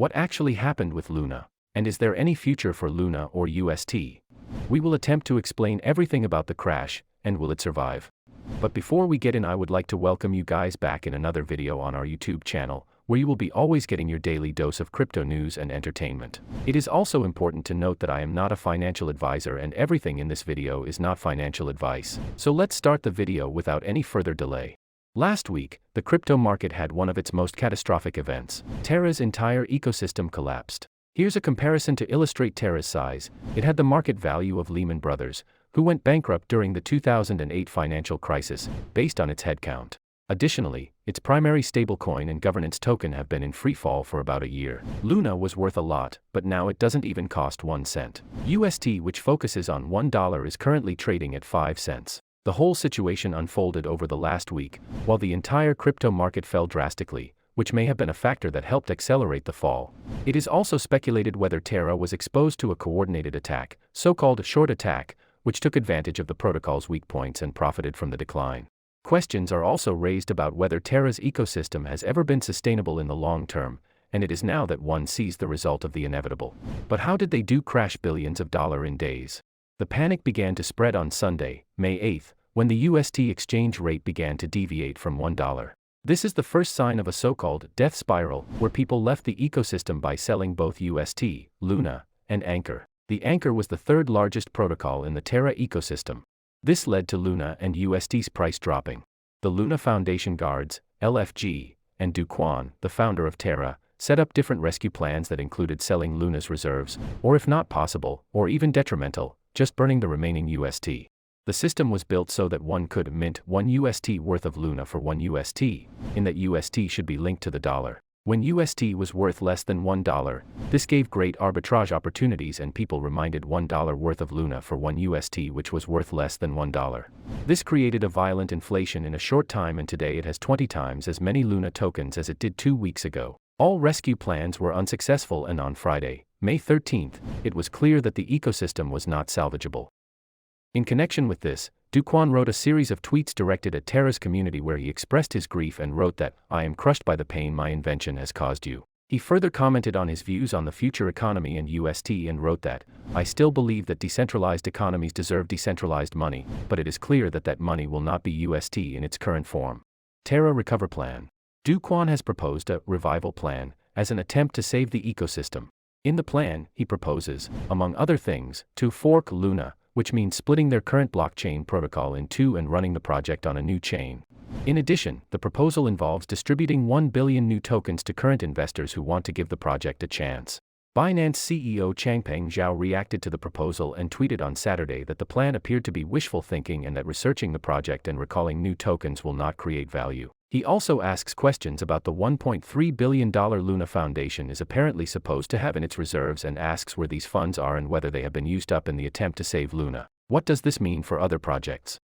What actually happened with Luna? And is there any future for Luna or UST? We will attempt to explain everything about the crash, and will it survive? But before we get in, I would like to welcome you guys back in another video on our YouTube channel, where you will be always getting your daily dose of crypto news and entertainment. It is also important to note that I am not a financial advisor and everything in this video is not financial advice. So let's start the video without any further delay. Last week, the crypto market had one of its most catastrophic events. Terra's entire ecosystem collapsed. Here's a comparison to illustrate Terra's size. It had the market value of Lehman Brothers, who went bankrupt during the 2008 financial crisis, based on its headcount. Additionally, its primary stablecoin and governance token have been in free fall for about a year. Luna was worth a lot, but now it doesn't even cost 1 cent. UST, which focuses on $1, is currently trading at 5 cents. The whole situation unfolded over the last week, while the entire crypto market fell drastically, which may have been a factor that helped accelerate the fall. It is also speculated whether Terra was exposed to a coordinated attack, so-called short attack, which took advantage of the protocol's weak points and profited from the decline. Questions are also raised about whether Terra's ecosystem has ever been sustainable in the long term, and it is now that one sees the result of the inevitable. But how did they do crash billions of dollars in days? The panic began to spread on Sunday, May 8th, when the UST exchange rate began to deviate from $1. This is the first sign of a so-called death spiral, where people left the ecosystem by selling both UST, Luna, and Anchor. The Anchor was the third largest protocol in the Terra ecosystem. This led to Luna and UST's price dropping. The Luna Foundation guards, LFG, and Do Kwon, the founder of Terra, set up different rescue plans that included selling Luna's reserves, or if not possible, or even detrimental, just burning the remaining UST. The system was built so that one could mint 1 UST worth of Luna for 1 UST, in that UST should be linked to the dollar. When UST was worth less than $1, this gave great arbitrage opportunities and people reminded $1 worth of Luna for 1 UST which was worth less than $1. This created a violent inflation in a short time, and today it has 20 times as many Luna tokens as it did 2 weeks ago. All rescue plans were unsuccessful, and on Friday, May 13th, it was clear that the ecosystem was not salvageable. In connection with this, Do Kwon wrote a series of tweets directed at Terra's community where he expressed his grief and wrote that, "I am crushed by the pain my invention has caused you." He further commented on his views on the future economy and UST and wrote that, "I still believe that decentralized economies deserve decentralized money, but it is clear that that money will not be UST in its current form." Terra Recoverplan. Do Kwon has proposed a revival plan as an attempt to save the ecosystem. In the plan, he proposes, among other things, to fork Luna, which means splitting their current blockchain protocol in two and running the project on a new chain. In addition, the proposal involves distributing 1 billion new tokens to current investors who want to give the project a chance. Binance CEO Changpeng Zhao reacted to the proposal and tweeted on Saturday that the plan appeared to be wishful thinking and that researching the project and recalling new tokens will not create value. He also asks questions about the $1.3 billion Luna Foundation is apparently supposed to have in its reserves and asks where these funds are and whether they have been used up in the attempt to save Luna. What does this mean for other projects?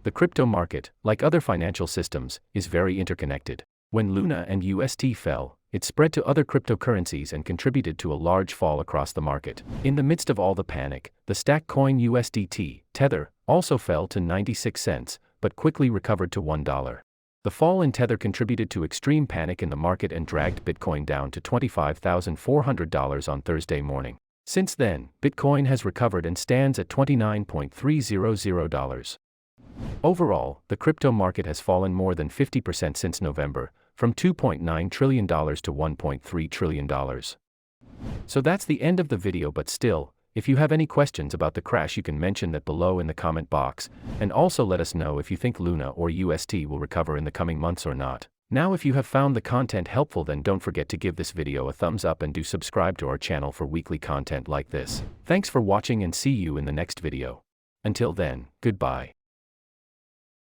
The crypto market, like other financial systems, is very interconnected. When Luna and UST fell, it spread to other cryptocurrencies and contributed to a large fall across the market. In the midst of all the panic, the stack coin USDT, Tether, also fell to 96 cents, but quickly recovered to $1. The fall in Tether contributed to extreme panic in the market and dragged Bitcoin down to $25,400 on Thursday morning. Since then, Bitcoin has recovered and stands at $29,300. Overall, the crypto market has fallen more than 50% since November, from $2.9 trillion to $1.3 trillion. So that's the end of the video, but still, if you have any questions about the crash, you can mention that below in the comment box, and also let us know if you think Luna or UST will recover in the coming months or not. Now, if you have found the content helpful, then don't forget to give this video a thumbs up and do subscribe to our channel for weekly content like this. Thanks for watching and see you in the next video. Until then, goodbye.